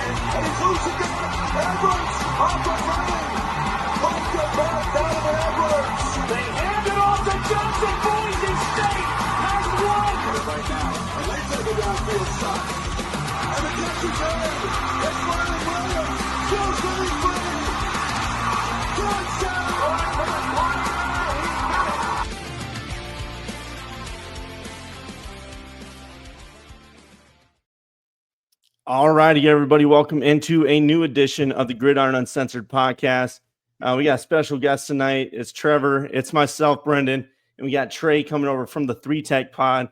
and he's losing it. Edwards off and running. Poked it back down to Edwards. They hand it off to Johnson. Boise State has won. Right now, and they take a downfield shot. And the catch is made. It's Vernon Williams. Goes to the free. Touchdown. All righty, everybody. Welcome into a new edition of the Gridiron Uncensored podcast. We got special guests tonight. It's Trevor, it's myself, Brendan, and we got Trey coming over from the 3 Tech Pod.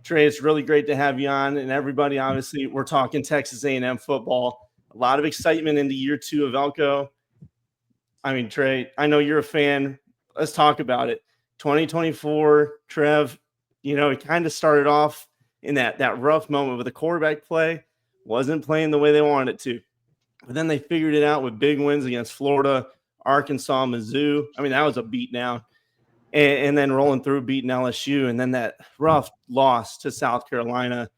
Trey, it's really great to have you on. And everybody, obviously, we're talking Texas A&M football. A lot of excitement into year 2 of Elko. I mean, Trey, I know you're a fan. Let's talk about it. 2024, Trev, it kind of started off in that rough moment with the quarterback play. Wasn't playing the way they wanted it to. But then they figured it out with big wins against Florida, Arkansas, Mizzou. I mean, that was a beatdown. And then rolling through, beating LSU. And then that rough loss to South Carolina.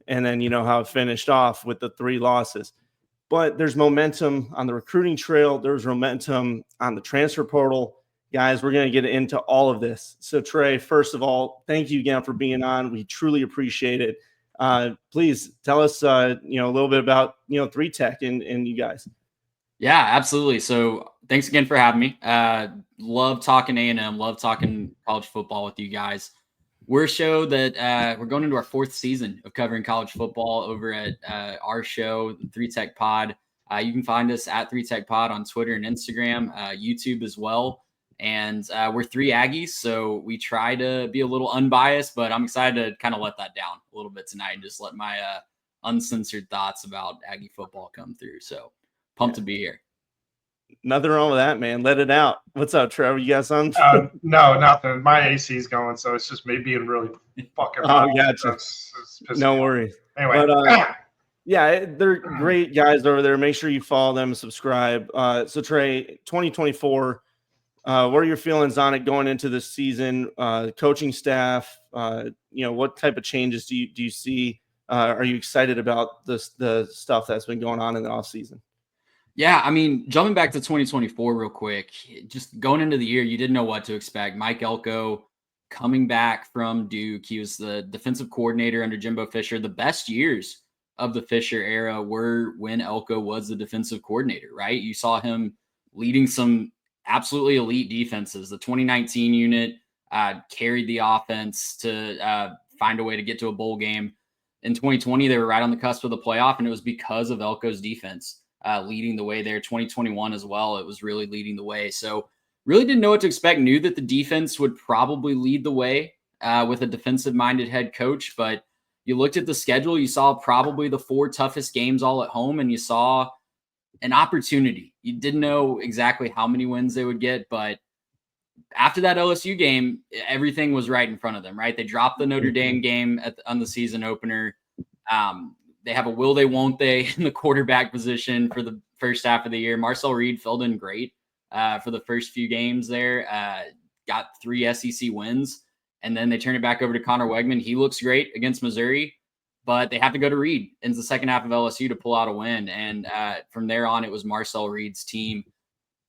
And then you know how it finished off with the 3 losses. But there's momentum on the recruiting trail. There's momentum on the transfer portal. Guys, we're going to get into all of this. So, Trey, first of all, thank you again for being on. We truly appreciate it. Please tell us, a little bit about, 3 Tech and you guys. Yeah, absolutely. So thanks again for having me. Love talking A&M, love talking college football with you guys. We're a show that we're going into our 4th season of covering college football over at our show, the 3 Tech Pod. You can find us at 3 Tech Pod on Twitter and Instagram, YouTube as well. And we're 3 Aggies, so we try to be a little unbiased, but I'm excited to kind of let that down a little bit tonight and just let my uncensored thoughts about Aggie football come through. So pumped to be here. Nothing wrong with that, man. Let it out. What's up, Trevor? You got something? No, nothing. My AC's going, so it's just me being really fucking loud. Gotcha. No worries. Anyway. But, yeah, they're great guys over there. Make sure you follow them and subscribe. So, Trey, 2024, what are your feelings on it going into this season? Coaching staff, what type of changes do you see? Are you excited about the stuff that's been going on in the offseason? Yeah, I mean, jumping back to 2024 real quick, just going into the year, you didn't know what to expect. Mike Elko coming back from Duke. He was the defensive coordinator under Jimbo Fisher. The best years of the Fisher era were when Elko was the defensive coordinator, right? You saw him leading some absolutely elite defenses. The 2019 unit carried the offense to find a way to get to a bowl game. In 2020, they were right on the cusp of the playoff, and it was because of Elko's defense leading the way there. 2021 as well, it was really leading the way. So really didn't know what to expect. Knew that the defense would probably lead the way with a defensive-minded head coach, but you looked at the schedule, you saw probably the 4 toughest games all at home, and you saw an opportunity. You didn't know exactly how many wins they would get, but after that LSU game, everything was right in front of them, right? They dropped the Notre Dame game on the season opener. They have a will they, won't they in the quarterback position for the first half of the year. Marcel Reed filled in great for the first few games there, got 3 SEC wins, and then they turn it back over to Connor Wegman. He looks great against Missouri, but they have to go to Reed in the second half of LSU to pull out a win. And from there on, it was Marcel Reed's team.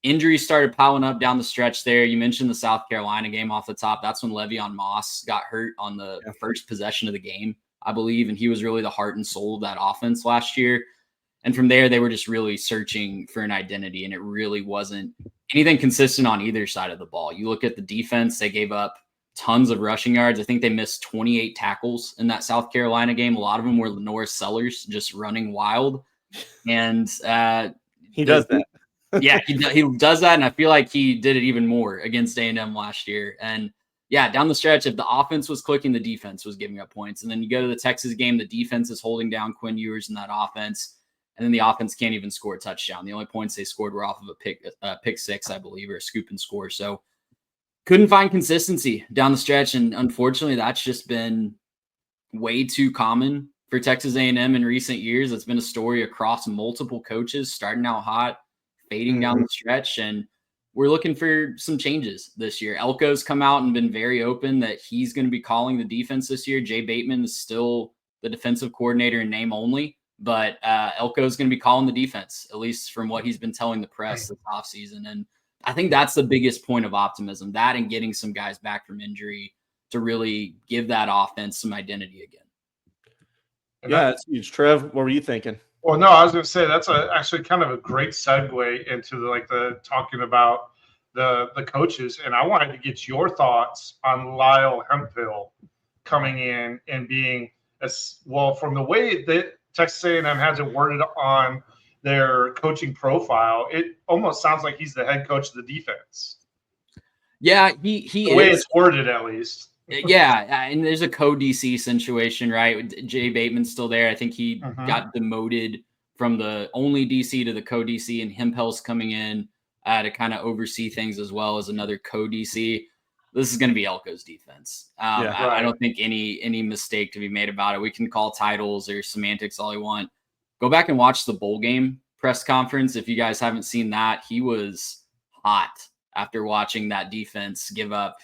Injuries started piling up down the stretch there. You mentioned the South Carolina game off the top. That's when Le'Veon Moss got hurt on the first possession of the game, I believe. And he was really the heart and soul of that offense last year. And from there, they were just really searching for an identity, and it really wasn't anything consistent on either side of the ball. You look at the defense, they gave up tons of rushing yards. I think they missed 28 tackles in that South Carolina game. A lot of them were Lenore Sellers just running wild. And he does that. Yeah, he does that, and I feel like he did it even more against A&M last year. And yeah, down the stretch, if the offense was clicking, the defense was giving up points. And then you go to the Texas game, the defense is holding down Quinn Ewers in that offense, and then the offense can't even score a touchdown. The only points they scored were off of a pick six, I believe, or a scoop and score. So couldn't find consistency down the stretch, and unfortunately, that's just been way too common for Texas A&M in recent years. It's been a story across multiple coaches, starting out hot, fading down the stretch, and we're looking for some changes this year. Elko's come out and been very open that he's going to be calling the defense this year. Jay Bateman is still the defensive coordinator in name only, But Elko is going to be calling the defense, at least from what he's been telling the press this offseason. And I think that's the biggest point of optimism, that and getting some guys back from injury to really give that offense some identity again. Yeah, it's huge. Trev, what were you thinking? Well, no, I was going to say that's actually kind of a great segue into the talking about the coaches, and I wanted to get your thoughts on Lyle Hemphill coming in and being from the way that Texas A&M has it worded on their coaching profile, it almost sounds like he's the head coach of the defense. Yeah, he the way it's worded, at least. Yeah, and there's a co-DC situation, right? Jay Bateman's still there. I think he got demoted from the only DC to the co-DC, and Hemphill's coming in to kind of oversee things as well as another co-DC. This is going to be Elko's defense. I don't think any mistake to be made about it. We can call titles or semantics all you want. Go back and watch the bowl game press conference. If you guys haven't seen that, he was hot after watching that defense give up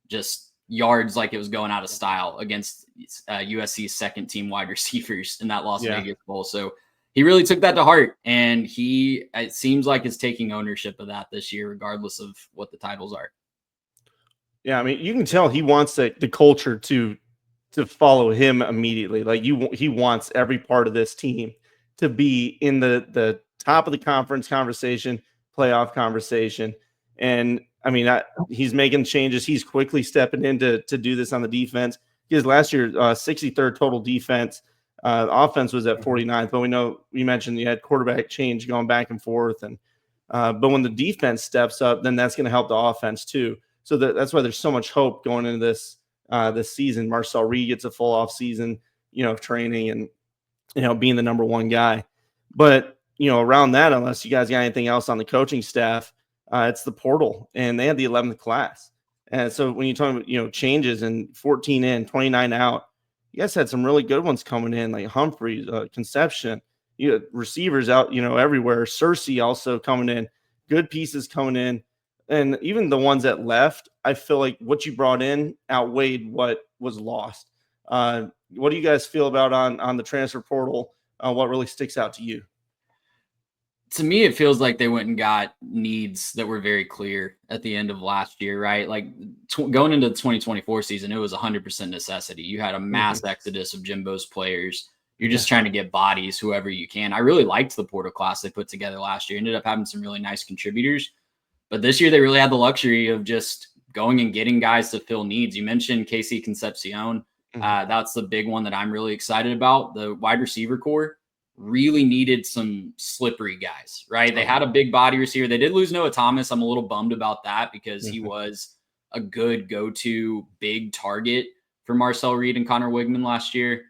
just yards like it was going out of style against USC's second team wide receivers in that Las Vegas Bowl. So he really took that to heart, and it seems like is taking ownership of that this year, regardless of what the titles are. Yeah, I mean, you can tell he wants the culture to follow him immediately. Like he wants every part of this team to be in the top of the conference conversation, playoff conversation. And I mean, he's making changes. He's quickly stepping in to do this on the defense. Because last year, 63rd total defense. Offense was at 49th, but we know you mentioned you had quarterback change going back and forth. And but when the defense steps up, then that's going to help the offense too. So that's why there's so much hope going into this season. Marcel Reed gets a full off season, of training and being the number one guy. But around that, unless you guys got anything else on the coaching staff, it's the portal, and they had the 11th class. And so when you talk about, changes and 14 in, 29 out, you guys had some really good ones coming in, like Humphreys, Conception, receivers out, everywhere. Cersei also coming in, good pieces coming in. And even the ones that left, I feel like what you brought in outweighed what was lost. What do you guys feel about on the transfer portal? What really sticks out to you? To me, it feels like they went and got needs that were very clear at the end of last year, right? Like going into the 2024 season, it was 100% necessity. You had a mass exodus of Jimbo's players. You're just trying to get bodies, whoever you can. I really liked the portal class they put together last year. Ended up having some really nice contributors. But this year, they really had the luxury of just going and getting guys to fill needs. You mentioned Casey Concepcion. That's the big one that I'm really excited about. The wide receiver core really needed some slippery guys, right? They had a big body receiver. They did lose Noah Thomas. I'm a little bummed about that because he was a good go-to big target for Marcel Reed and Connor Wigman last year.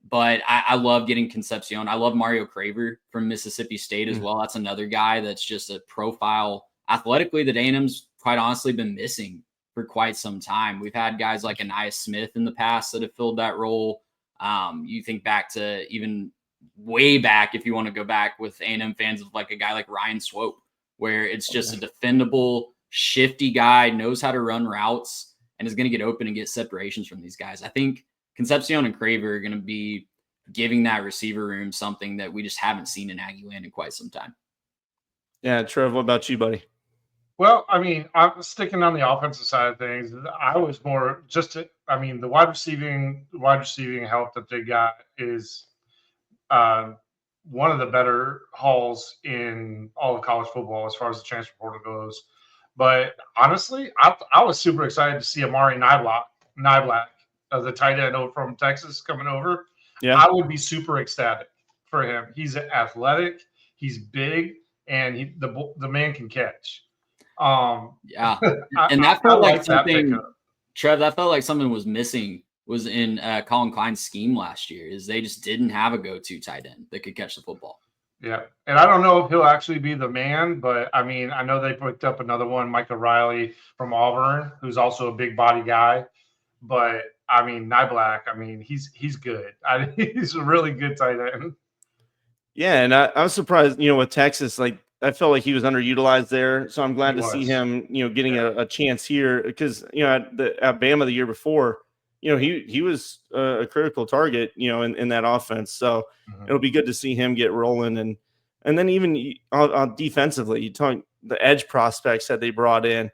But I love getting Concepcion. I love Mario Craver from Mississippi State as well. That's another guy that's just a profile athletically that A&M's quite honestly been missing for quite some time. We've had guys like Anais Smith in the past that have filled that role. You think back to even way back, if you want to go back with A&M fans, of like a guy like Ryan Swope, where it's just a defendable, shifty guy, knows how to run routes, and is going to get open and get separations from these guys. I think Concepcion and Craver are going to be giving that receiver room something that we just haven't seen in Aggie land in quite some time. Yeah, Trev, what about you, buddy? Well, I mean, I'm sticking on the offensive side of things. I was more the wide receiving help that they got is one of the better hauls in all of college football as far as the transfer portal goes. But honestly, I was super excited to see Amari Niblack, the tight end over from Texas, coming over. Yeah, I would be super ecstatic for him. He's athletic, he's big, and the man can catch. Yeah, and that felt like something. Trev, that felt like something was missing. Was in Colin Klein's scheme last year, is they just didn't have a go-to tight end that could catch the football. Yeah, and I don't know if he'll actually be the man, but I mean, I know they picked up another one, Micah Riley from Auburn, who's also a big body guy. But I mean, Niblack, he's good. He's a really good tight end. Yeah, and I was surprised, with Texas, like I felt like he was underutilized there, so I'm glad to see him, getting a chance here because at Bama the year before. he was a critical target, in that offense. So it'll be good to see him get rolling. And then even defensively, you talk the edge prospects that they brought in,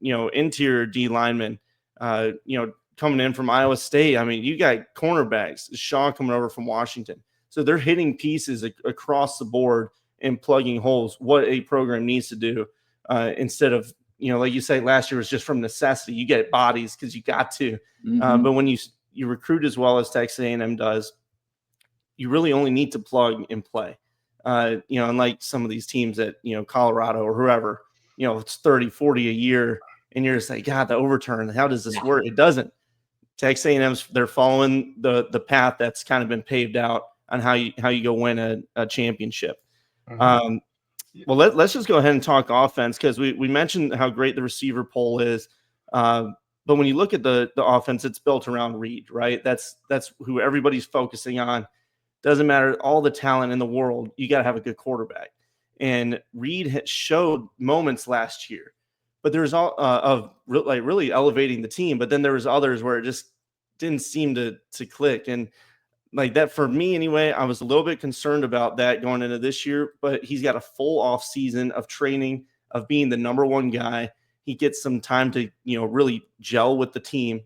interior D linemen, coming in from Iowa State. I mean, you got cornerbacks, Shaw coming over from Washington. So they're hitting pieces across the board and plugging holes, what a program needs to do, instead of, like you say, last year was just from necessity. You get bodies because you got to. But when you recruit as well as Texas A&M does, you really only need to plug and play. Unlike some of these teams that, Colorado or whoever, it's 30, 40 a year, and you're just like, God, the overturn, how does this work? It doesn't. Texas A&M's, they're following the path that's kind of been paved out on how you go win a championship. Well, let's just go ahead and talk offense, because we mentioned how great the receiver pool is. But when you look at the offense, it's built around Reed, right? That's who everybody's focusing on. Doesn't matter all the talent in the world, you got to have a good quarterback. And Reed had showed moments last year, but there was all of really elevating the team. But then there was others where it just didn't seem to click. And like that, for me anyway, I was a little bit concerned about that going into this year. But he's got a full off season of training, of being the number one guy. He gets some time to really gel with the team.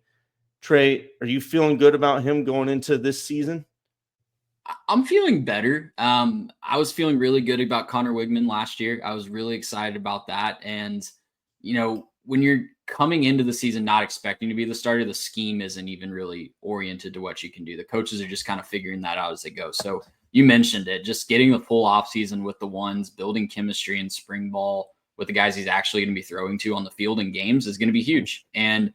Trey, are you feeling good about him going into this season? I'm feeling better. I was feeling really good about Connor Wigman last year. I was really excited about that. And, when you're coming into the season not expecting to be the starter, the scheme isn't even really oriented to what you can do. The coaches are just kind of figuring that out as they go. So you mentioned it, just getting the full offseason with the ones, building chemistry in spring ball with the guys he's actually going to be throwing to on the field in games is going to be huge. And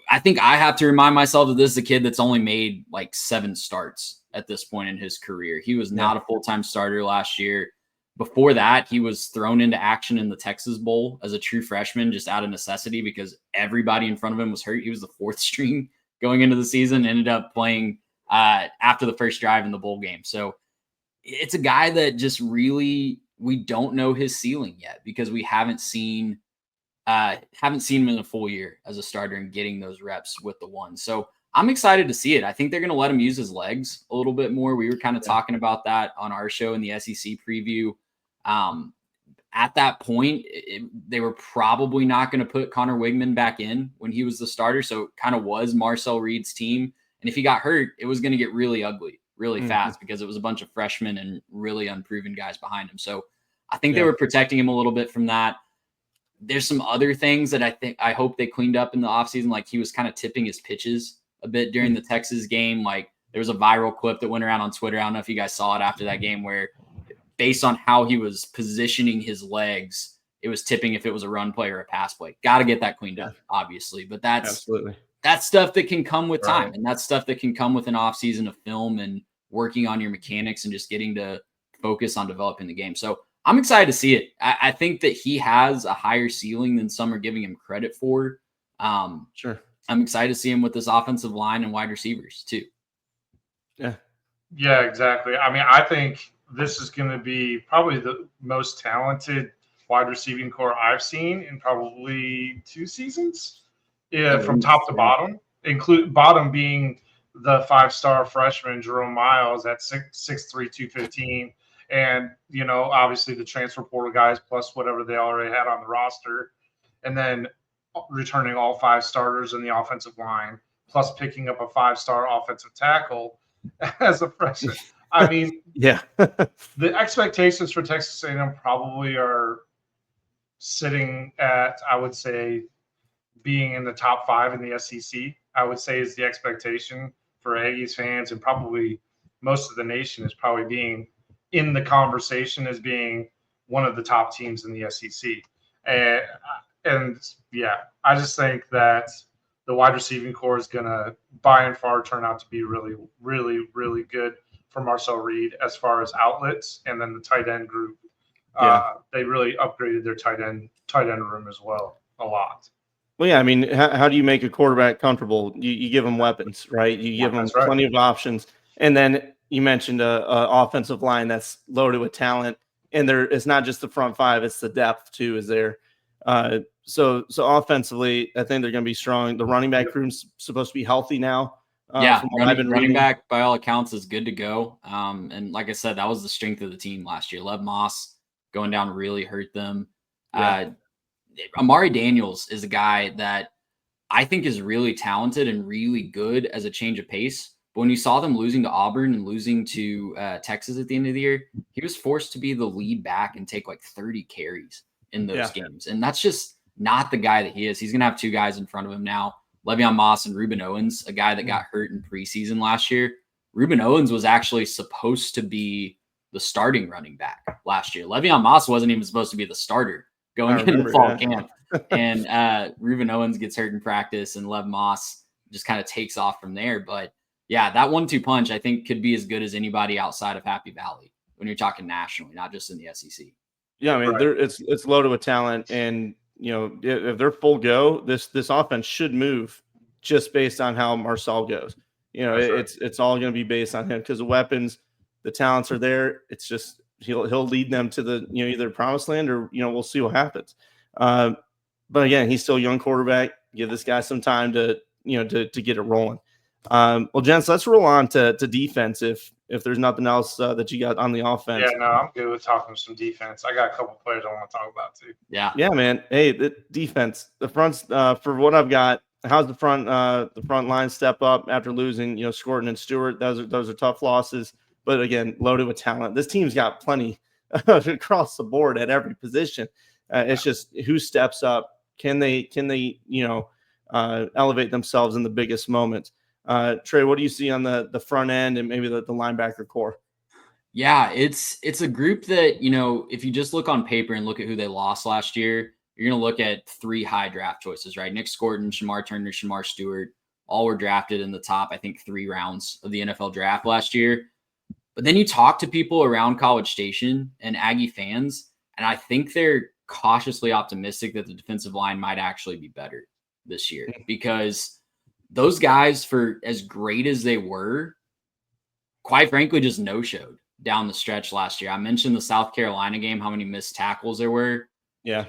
I think I have to remind myself that this is a kid that's only made like 7 starts at this point in his career. He was not a full-time starter last year. Before that, he was thrown into action in the Texas Bowl as a true freshman, just out of necessity because everybody in front of him was hurt. He was the 4th string going into the season, ended up playing after the first drive in the bowl game. So it's a guy that just really, we don't know his ceiling yet because we haven't seen him in a full year as a starter and getting those reps with the ones. So I'm excited to see it. I think they're going to let him use his legs a little bit more. We were kind of talking about that on our show in the SEC preview. At that point, they were probably not going to put Connor Wigman back in when he was the starter. So it kind of was Marcel Reed's team. And if he got hurt, it was going to get really ugly, really fast because it was a bunch of freshmen and really unproven guys behind him. So I think they were protecting him a little bit from that. There's some other things that I hope they cleaned up in the offseason. Like he was kind of tipping his pitches a bit during the Texas game. Like there was a viral clip that went around on Twitter. I don't know if you guys saw it after that game where based on how he was positioning his legs, it was tipping if it was a run play or a pass play. Got to get that cleaned up, obviously. But that's stuff that can come with time. And that's stuff that can come with an offseason of film and working on your mechanics and just getting to focus on developing the game. So I'm excited to see it. I think that he has a higher ceiling than some are giving him credit for. Sure. I'm excited to see him with this offensive line and wide receivers too. Yeah, exactly. I mean, I think this is going to be probably the most talented wide receiving core I've seen in probably 2 seasons. Yeah, from top to bottom, include bottom being the 5-star freshman Jerome Miles at 6'3", 215. And, obviously the transfer portal guys plus whatever they already had on the roster. And then returning all 5 starters in the offensive line, plus picking up a 5-star offensive tackle as a freshman. I mean, the expectations for Texas A&M probably are sitting at, I would say, being in the top 5 in the SEC, I would say is the expectation for Aggies fans, and probably most of the nation is probably being in the conversation as being one of the top teams in the SEC. And I just think that the wide receiving core is going to by and far turn out to be really, really, really good for Marcel Reed as far as outlets. And then the tight end group, they really upgraded their tight end room as well a lot. Well, yeah, I mean, how do you make a quarterback comfortable? You give them weapons, right? You give them plenty of options. And then you mentioned a offensive line that's loaded with talent. And it's not just the front 5, it's the depth too is there. So offensively, I think they're going to be strong. The running back room's supposed to be healthy now. Yeah, from what I've been running reading. back by all accounts is good to go. And like I said, that was the strength of the team last year. Lev Moss going down really hurt them. Yeah. Amari Daniels is a guy that I think is really talented and really good as a change of pace. But when you saw them losing to Auburn and losing to Texas at the end of the year, he was forced to be the lead back and take like 30 carries in those games. And that's just not the guy that he is. He's going to have two guys in front of him now, Le'Veon Moss and Reuben Owens, a guy that got hurt in preseason last year. Reuben Owens was actually supposed to be the starting running back last year. Le'Veon Moss wasn't even supposed to be the starter going into fall camp. And Reuben Owens gets hurt in practice, and Lev Moss just kind of takes off from there. But yeah, that 1-2 punch I think could be as good as anybody outside of Happy Valley when you're talking nationally, not just in the SEC. Yeah, I mean, it's loaded with talent, and if they're full go, this offense should move just based on how Marcel goes. It's all going to be based on him because the weapons, the talents are there. It's just he'll lead them to the either promised land or we'll see what happens. But again, he's still a young quarterback. Give this guy some time to get it rolling. Well, gents, let's roll on to defense if there's nothing else that you got on the offense. Yeah, no, I'm good with talking some defense. I got a couple players I want to talk about too. Yeah, man. Hey, the defense, the fronts. For what I've got, how's the front line step up after losing Scorton and Stewart? Those are tough losses, but again, loaded with talent. This team's got plenty across the board at every position. It's just who steps up. Can they elevate themselves in the biggest moments? Trey, what do you see on the front end and maybe the linebacker core? Yeah, it's a group that, if you just look on paper and look at who they lost last year, you're going to look at 3 high draft choices, right? Nick Scorton, Shamar Turner, Shamar Stewart, all were drafted in the top, I think, 3 rounds of the NFL draft last year. But then you talk to people around College Station and Aggie fans, and I think they're cautiously optimistic that the defensive line might actually be better this year because those guys, for as great as they were, quite frankly, just no-showed down the stretch last year. I mentioned the South Carolina game, how many missed tackles there were. Yeah.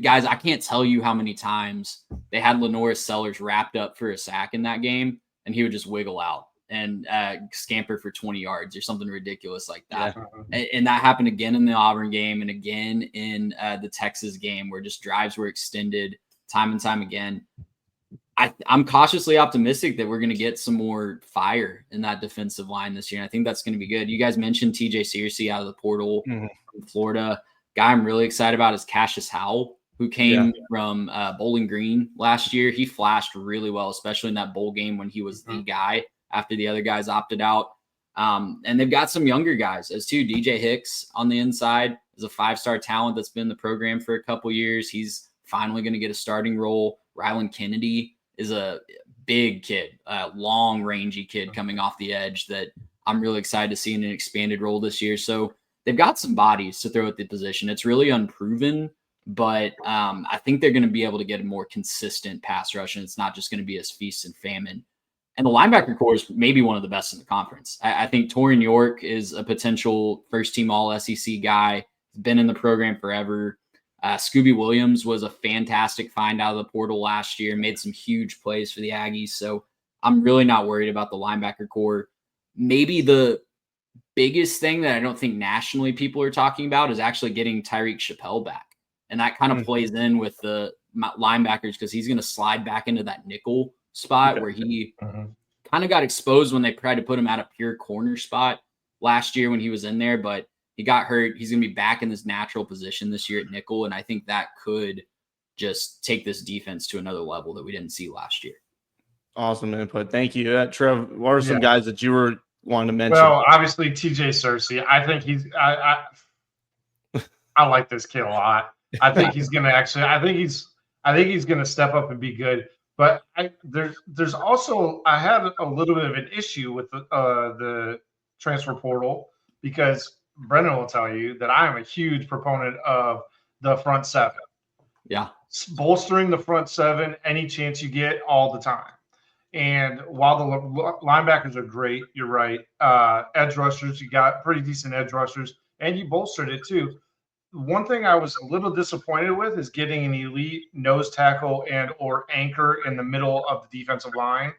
Guys, I can't tell you how many times they had Lenoris Sellers wrapped up for a sack in that game, and he would just wiggle out and scamper for 20 yards or something ridiculous like that. Yeah. And that happened again in the Auburn game and again in the Texas game where just drives were extended time and time again. I'm cautiously optimistic that we're going to get some more fire in that defensive line this year. And I think that's going to be good. You guys mentioned TJ Searcy out of the portal from Florida. Guy I'm really excited about is Cassius Howell, who came from Bowling Green last year. He flashed really well, especially in that bowl game when he was the guy after the other guys opted out. And they've got some younger guys as too. DJ Hicks on the inside is a 5-star talent that's been in the program for a couple years. He's finally going to get a starting role. Rylan Kennedy is a big kid, a long, rangy kid coming off the edge that I'm really excited to see in an expanded role this year. So they've got some bodies to throw at the position. It's really unproven, but I think they're going to be able to get a more consistent pass rush, and it's not just going to be as feast and famine. And the linebacker core is maybe one of the best in the conference. I think Torian York is a potential first-team All-SEC guy. He's been in the program forever. Scooby Williams was a fantastic find out of the portal last year, made some huge plays for the Aggies. So I'm really not worried about the linebacker core. Maybe the biggest thing that I don't think nationally people are talking about is actually getting Tyreek Chappelle back. And that kind of plays in with the linebackers because he's going to slide back into that nickel spot where he kind of got exposed when they tried to put him at a pure corner spot last year when he was in there, but he got hurt. He's going to be back in his natural position this year at nickel, and I think that could just take this defense to another level that we didn't see last year. Awesome input. Thank you. Trev, what are some guys that you were wanting to mention? Well, obviously TJ Searcy. I think I like this kid a lot. I think he's going to actually. I think he's going to step up and be good. But there's also I had a little bit of an issue with the transfer portal because Brendan will tell you that I am a huge proponent of the front 7. Yeah, bolstering the front 7 any chance you get all the time. And while the linebackers are great, you're right. Edge rushers, you got pretty decent edge rushers, and you bolstered it too. one thing I was a little disappointed with is getting an elite nose tackle and or anchor in the middle of the defensive line.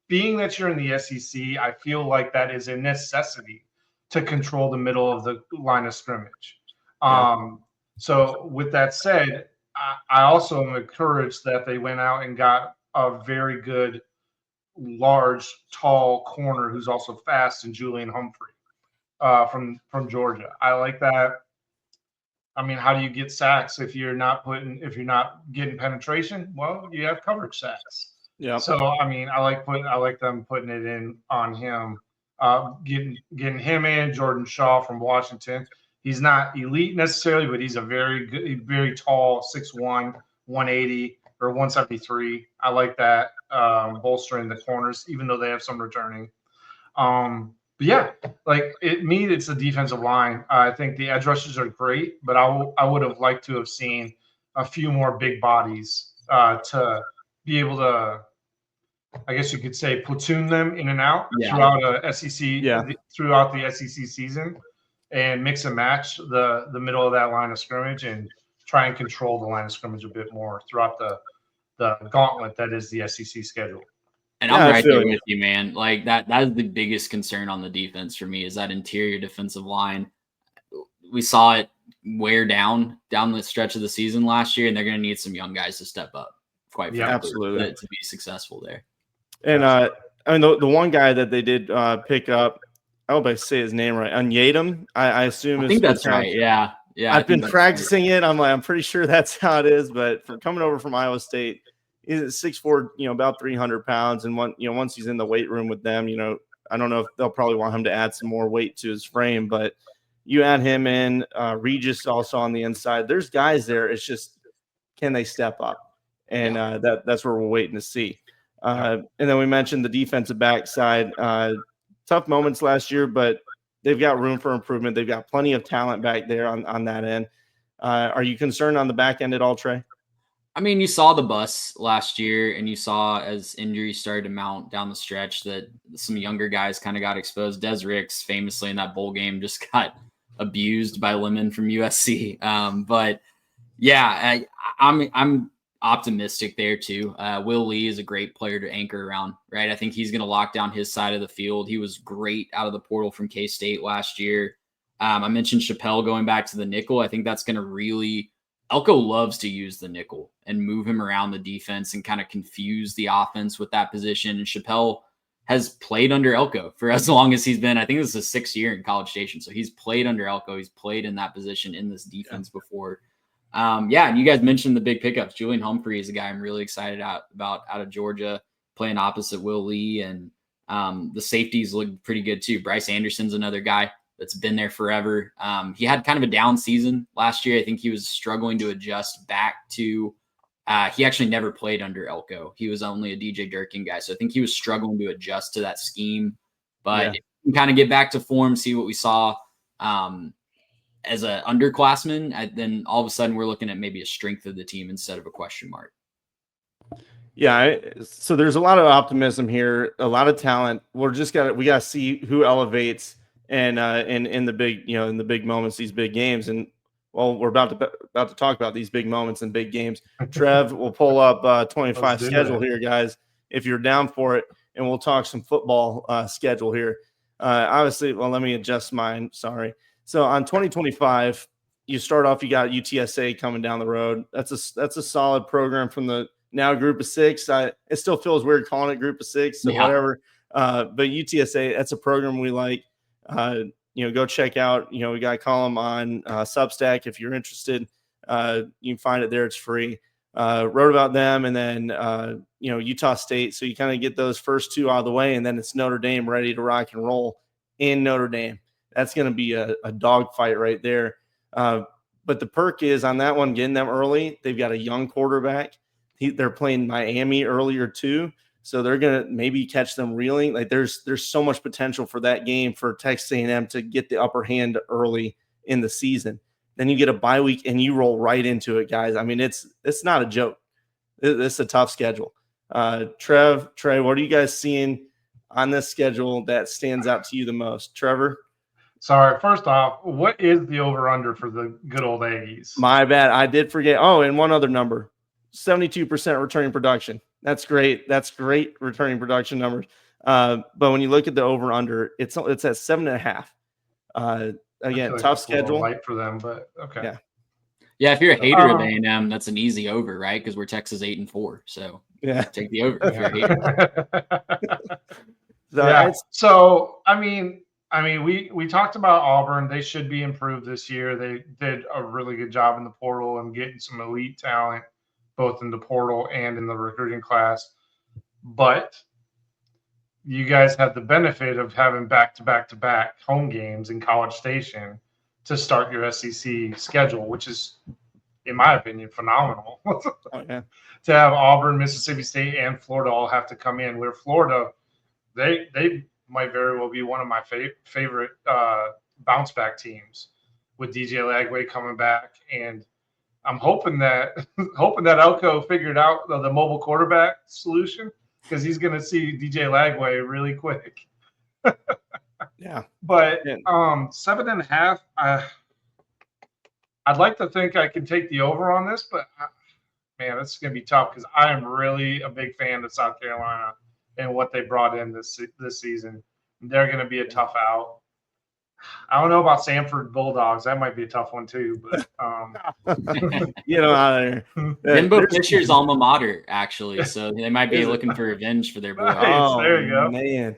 Being that you're in the SEC, I feel like that is a necessity to control the middle of the line of scrimmage. So with that said, I also am encouraged that they went out and got a very good, large, tall corner who's also fast in Julian Humphrey from Georgia. I like that. I mean, how do you get sacks if you're not getting penetration? Well, you have coverage sacks. Yeah. So I mean, I like them putting it in on him, getting him in. Jordan Shaw from Washington. He's not elite necessarily, but he's a very tall, 6'1", 180 or 173. I like that, bolstering the corners, even though they have some returning. But yeah, like it's the defensive line. I think the edge rushers are great, but I would have liked to have seen a few more big bodies to be able to, I guess you could say, platoon them in and out throughout throughout the SEC season, and mix and match the middle of that line of scrimmage and try and control the line of scrimmage a bit more throughout the gauntlet that is the SEC schedule. And I'm right there with you, man. Like that is the biggest concern on the defense for me, is that interior defensive line. We saw it wear down the stretch of the season last year, and they're going to need some young guys to step up, quite frankly, absolutely, to be successful there. And I mean, the one guy that they did pick up, I hope I say his name right, Unyadam. I assume. I think that's right. Yeah. I've been practicing it. I'm pretty sure that's how it is. But from coming over from Iowa State, he's 6'4", about 300 pounds. And once he's in the weight room with them, I don't know if they'll probably want him to add some more weight to his frame, but you add him in, Regis also on the inside. There's guys there. It's just, can they step up? And that's where we're waiting to see. And then we mentioned the defensive back side. Tough moments last year, but they've got room for improvement. They've got plenty of talent back there on that end. Are you concerned on the back end at all, Trey? I mean, you saw the bus last year, and you saw as injuries started to mount down the stretch that some younger guys kind of got exposed. Des Ricks, famously in that bowl game, just got abused by Lemon from USC. But yeah, I'm optimistic there too. Will Lee is a great player to anchor around, right? I think he's going to lock down his side of the field. He was great out of the portal from K-State last year. I mentioned Chappelle going back to the nickel. I think that's going to really – Elko loves to use the nickel and move him around the defense and kind of confuse the offense with that position. And Chappelle has played under Elko for as long as he's been. I think this is his 6th year in College Station. So he's played under Elko. He's played in that position in this defense before. And you guys mentioned the big pickups. Julian Humphrey is a guy I'm really excited about out of Georgia, playing opposite Will Lee. And the safeties look pretty good too. Bryce Anderson's another guy that's been there forever. He had kind of a down season last year. I think he was struggling to adjust back to he actually never played under Elko. He was only a DJ Durkin guy. So I think he was struggling to adjust to that scheme. But if we can kind of get back to form, see what we saw as an underclassman, then all of a sudden we're looking at maybe a strength of the team instead of a question mark. Yeah, so there's a lot of optimism here, a lot of talent. We got to see who elevates and in the big, in the big moments, these big games. And well, we're about to talk about these big moments and big games. Trev will pull up 25 schedule here, guys, if you're down for it, and we'll talk some football schedule here. Obviously, well, let me adjust mine. Sorry. So on 2025, you start off, you got UTSA coming down the road. That's a solid program from the now group of 6. It still feels weird calling it group of 6, so whatever. But UTSA, that's a program we like. Go check out, we got a column on Substack. If you're interested, you can find it there. It's free. Wrote about them, and then, Utah State. So you kind of get those first 2 out of the way, and then it's Notre Dame ready to rock and roll in Notre Dame. That's going to be a dogfight right there. But the perk is on that one, getting them early. They've got a young quarterback. They're playing Miami earlier too. So they're going to maybe catch them reeling. Like there's so much potential for that game for Texas A&M to get the upper hand early in the season. Then you get a bye week and you roll right into it, guys. I mean, it's not a joke. It's a tough schedule. Trey, what are you guys seeing on this schedule that stands out to you the most? Trevor? Sorry. First off, what is the over/under for the good old Aggies? My bad. I did forget. Oh, and one other number, 72% returning production. That's great. That's great returning production numbers. But when you look at the over/under, it's at 7.5. Again, like tough that's a little schedule. light for them, but okay. Yeah. Yeah, if you're a hater of A&M, that's an easy over, right? Because we're Texas 8-4, so Yeah. take the over if you're a hater. Yeah. So I mean, we talked about Auburn. They should be improved this year. They did a really good job in the portal and getting some elite talent, both in the portal and in the recruiting class. But you guys had the benefit of having back-to-back home games in College Station to start your SEC schedule, which is, in my opinion, phenomenal. Oh, yeah. To have Auburn, Mississippi State, and Florida all have to come in. Where Florida, they might very well be one of my favorite bounce back teams with DJ Lagway coming back, and I'm hoping that Elko figured out the mobile quarterback solution, because he's going to see DJ Lagway really quick. Yeah. But 7.5, I'd like to think I can take the over on this, but man, it's going to be tough because I am really a big fan of South Carolina and what they brought in this season. They're going to be a tough out. I don't know about Samford Bulldogs. That might be a tough one too. But you know, Jimbo Fisher's alma mater, actually, so they might be looking for revenge for their boy. Nice. Oh, there you go, man.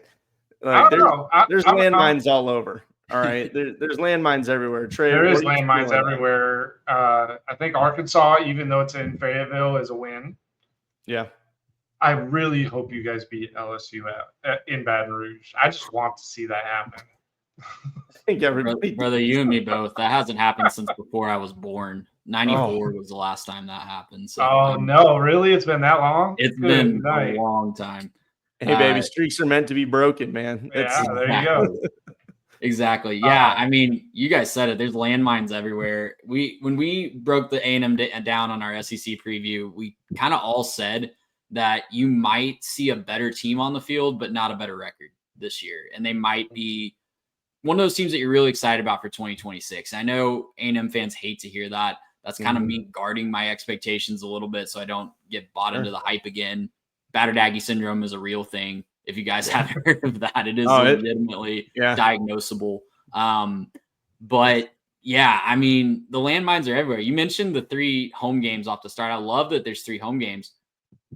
Like, there's landmines all over. All right, there's landmines everywhere. Trey, there is landmines everywhere. I think Arkansas, even though it's in Fayetteville, is a win. Yeah. I really hope you guys beat LSU in Baton Rouge. I just want to see that happen. I think everybody, brother, you and me both. That hasn't happened since before I was born. 94 was the last time that happened. So no, really? It's been that long? It's been a long time. Hey, baby, streaks are meant to be broken, man. Yeah, there you go. Exactly. Yeah, I mean, you guys said it. There's landmines everywhere. When we broke the A&M down on our SEC preview, we kind of all said that you might see a better team on the field, but not a better record this year. And they might be one of those teams that you're really excited about for 2026. I know A&M fans hate to hear that. That's kind of me guarding my expectations a little bit so I don't get bought into the hype again. Battered Aggie syndrome is a real thing. If you guys haven't heard of that, it is legitimately diagnosable. But yeah, I mean, the landmines are everywhere. You mentioned the 3 home games off the start. I love that there's 3 home games.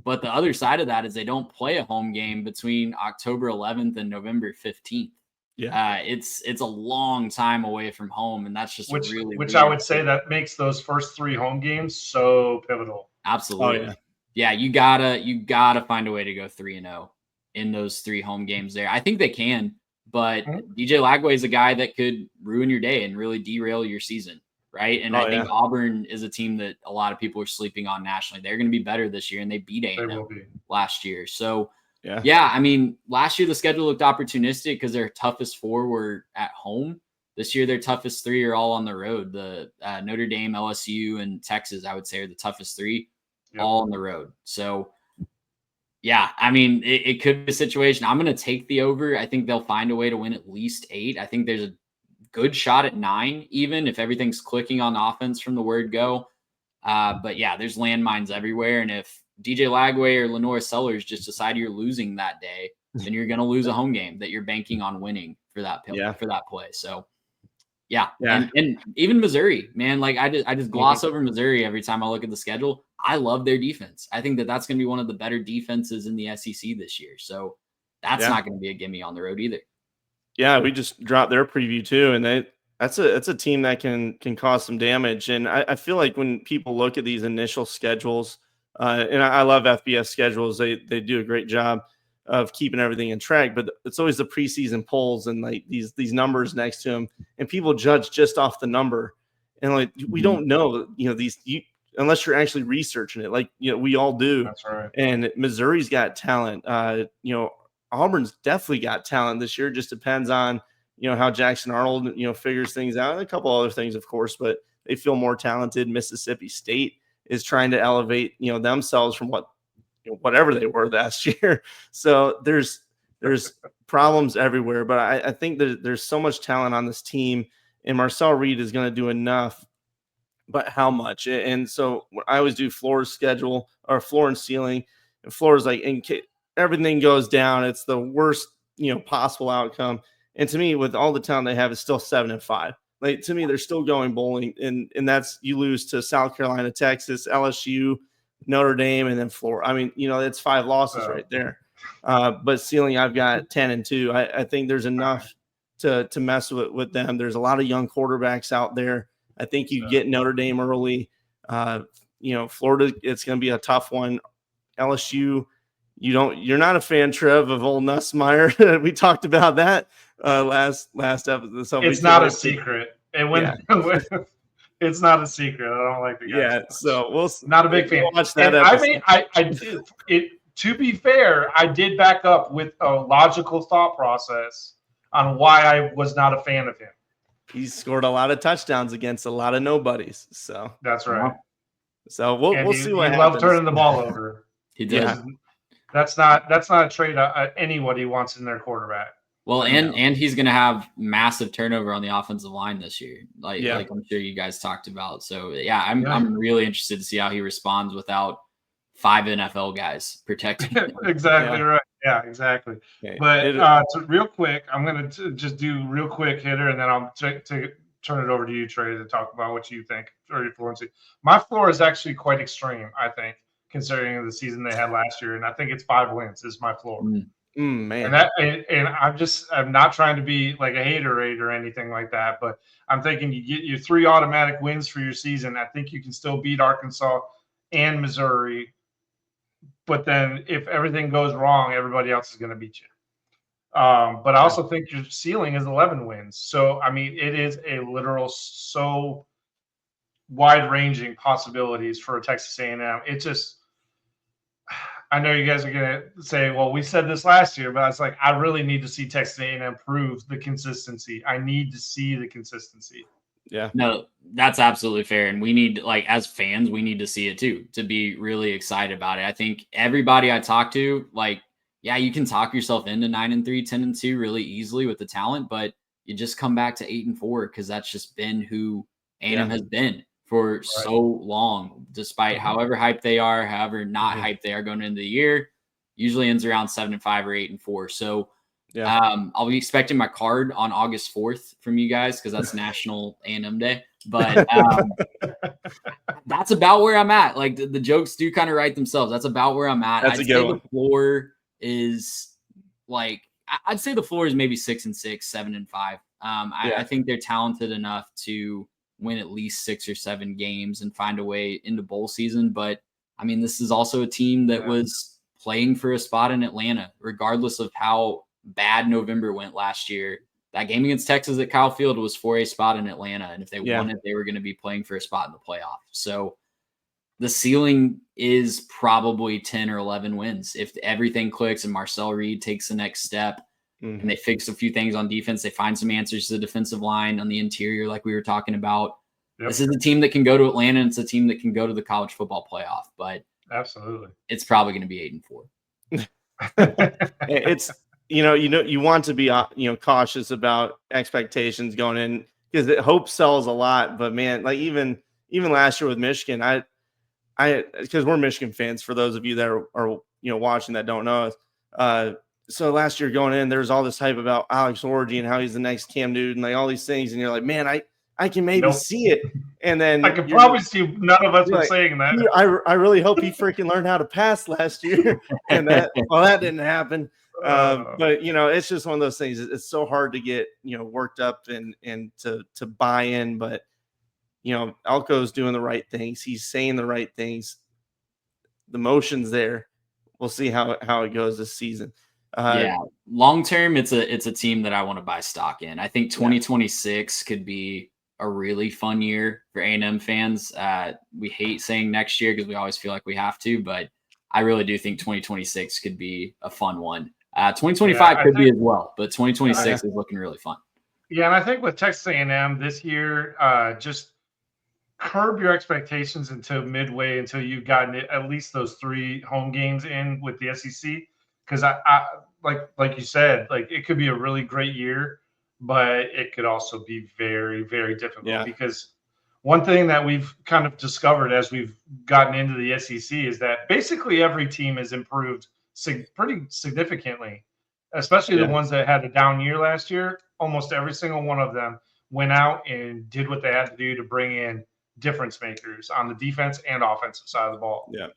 But the other side of that is they don't play a home game between October 11th and November 15th. Yeah, it's a long time away from home, and that's just which weird. I would say that makes those first 3 home games so pivotal. Absolutely. Oh, yeah, you gotta find a way to go 3-0 in those 3 home games there. I think they can, but DJ Lagway is a guy that could ruin your day and really derail your season, right? And I think Auburn is a team that a lot of people are sleeping on nationally. They're going to be better this year, and they beat A&M last year. So, yeah, I mean, last year the schedule looked opportunistic because their toughest 4 were at home. This year their toughest 3 are all on the road. The Notre Dame, LSU, and Texas, I would say, are the toughest 3, all on the road. So, yeah, I mean, it could be a situation. I'm going to take the over. I think they'll find a way to win at least 8. I think there's a good shot at 9, even if everything's clicking on offense from the word go. But yeah, there's landmines everywhere. And if DJ Lagway or Lenore Sellers just decide you're losing that day, then you're going to lose a home game that you're banking on winning for that play. So yeah. And even Missouri, man, like I just gloss over Missouri every time I look at the schedule. I love their defense. I think that's going to be one of the better defenses in the SEC this year. So that's not going to be a gimme on the road either. Yeah, we just dropped their preview too, and that's a team that can cause some damage. And I feel like when people look at these initial schedules, and I love FBS schedules, they do a great job of keeping everything in track. But it's always the preseason polls and like these numbers next to them, and people judge just off the number. And like we don't know, unless you're actually researching it, like we all do. That's right. And Missouri's got talent. Auburn's definitely got talent this year. Just depends on, how Jackson Arnold, figures things out, and a couple other things, of course, but they feel more talented. Mississippi State is trying to elevate, themselves from whatever they were last year. So there's there's problems everywhere. But I think there's so much talent on this team, and Marcel Reed is going to do enough. But how much? And so I always do floor schedule or floor and ceiling. And floor is like in case everything goes down, it's the worst possible outcome. And to me, with all the talent they have, it's still 7-5. Like to me, they're still going bowling, and that's you lose to South Carolina, Texas, LSU, Notre Dame, and then Florida. I mean, it's 5 losses right there. But ceiling, I've got 10-2. I think there's enough to mess with them. There's a lot of young quarterbacks out there. I think you get Notre Dame early. Florida, it's going to be a tough one. LSU, you're not a fan, Trev, of old Nussmeier. We talked about that last episode. So it's not a secret. And when it's not a secret, I don't like the guy. Yeah, so we'll not a big fan. Watch that episode. I did it. To be fair, I did back up with a logical thought process on why I was not a fan of him. He's scored a lot of touchdowns against a lot of nobodies. So that's right. So we'll see what happens. He loved turning the ball over. He did. Yeah. That's not a trade anybody wants in their quarterback. Well, and he's going to have massive turnover on the offensive line this year, like I'm sure you guys talked about. So yeah, I'm really interested to see how he responds without 5 NFL guys protecting him. Exactly right. Yeah, exactly. Okay. But real quick, I'm going to just do real quick hitter, and then I'll turn it over to you, Trey, to talk about what you think or your fluency. My floor is actually quite extreme, I think, considering the season they had last year, and I think it's 5 wins is my floor. Man, and I'm not trying to be like a haterade or anything like that, but I'm thinking you get your 3 automatic wins for your season. I think you can still beat Arkansas and Missouri. But then if everything goes wrong, everybody else is going to beat you. But I also think your ceiling is 11 wins. So, I mean, it is a literal so wide-ranging possibilities for Texas A&M. It's just – I know you guys are going to say, well, we said this last year, but it's like I really need to see Texas A&M prove the consistency. I need to see the consistency. Yeah. No, that's absolutely fair. And we need, like, as fans, we need to see it too, to be really excited about it. I think everybody I talk to, like, yeah, you can talk yourself into 9-3, 10-2 really easily with the talent, but you just come back to 8-4 because that's just been who A&M has been for so long, despite however hyped they are, however not hyped they are going into the year, usually ends around 7-5 or 8-4. So, I'll be expecting my card on August 4th from you guys because that's National A&M Day. But that's about where I'm at. Like the jokes do kind of write themselves. That's about where I'm at. That's a good one. The floor is like I'd say the floor is maybe 6-6, 7-5. I think they're talented enough to win at least 6 or 7 games and find a way into bowl season. But I mean, this is also a team that was playing for a spot in Atlanta, regardless of how bad November went last year. That game against Texas at Kyle Field was for a spot in Atlanta. And if they won it, they were going to be playing for a spot in the playoff. So the ceiling is probably 10 or 11 wins. If everything clicks and Marcel Reed takes the next step and they fix a few things on defense, they find some answers to the defensive line on the interior, like we were talking about. This is a team that can go to Atlanta, and it's a team that can go to the college football playoff, but absolutely, it's probably going to be 8-4. It's, you want to be, cautious about expectations going in because hope sells a lot. But man, like even last year with Michigan, because we're Michigan fans. For those of you that are watching that don't know us, so last year going in, there's all this hype about Alex Orji and how he's the next Cam Newton, like all these things, and you're like, man, I can maybe see it, and then I can promise you, none of us were saying that. I really hope he freaking learned how to pass last year, and that didn't happen. But it's just one of those things. It's so hard to get worked up and to buy in. But Elko's doing the right things. He's saying the right things. The motion's there. We'll see how it goes this season. Long term, it's a team that I want to buy stock in. I think 2026 could be a really fun year for A&M fans. We hate saying next year because we always feel like we have to, but I really do think 2026 could be a fun one. 2025 could be as well, but 2026 is looking really fun. Yeah, and I think with Texas A&M this year, just curb your expectations until midway, until you've gotten at least those 3 home games in with the SEC. Because like you said, like it could be a really great year, but it could also be very, very difficult because one thing that we've kind of discovered as we've gotten into the SEC is that basically every team has improved pretty significantly, especially the ones that had a down year last year. Almost every single one of them went out and did what they had to do to bring in difference makers on the defense and offensive side of the ball. Yeah.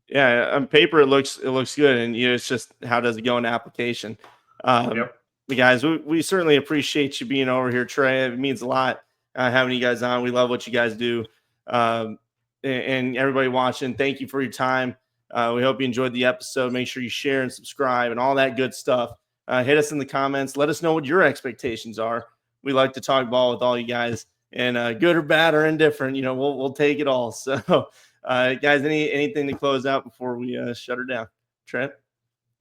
Yeah. On paper, it looks good. And it's just, how does it go in application? But guys, we certainly appreciate you being over here, Trey. It means a lot having you guys on. We love what you guys do. And everybody watching, thank you for your time. We hope you enjoyed the episode. Make sure you share and subscribe and all that good stuff. Hit us in the comments. Let us know what your expectations are. We like to talk ball with all you guys, and good or bad or indifferent, we'll take it all. So, guys, anything to close out before we shut her down? Trent?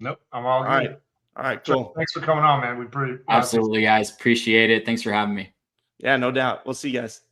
Nope, I'm all good. All right, cool. Thanks for coming on, man. We absolutely, guys. Appreciate it. Thanks for having me. Yeah, no doubt. We'll see you guys.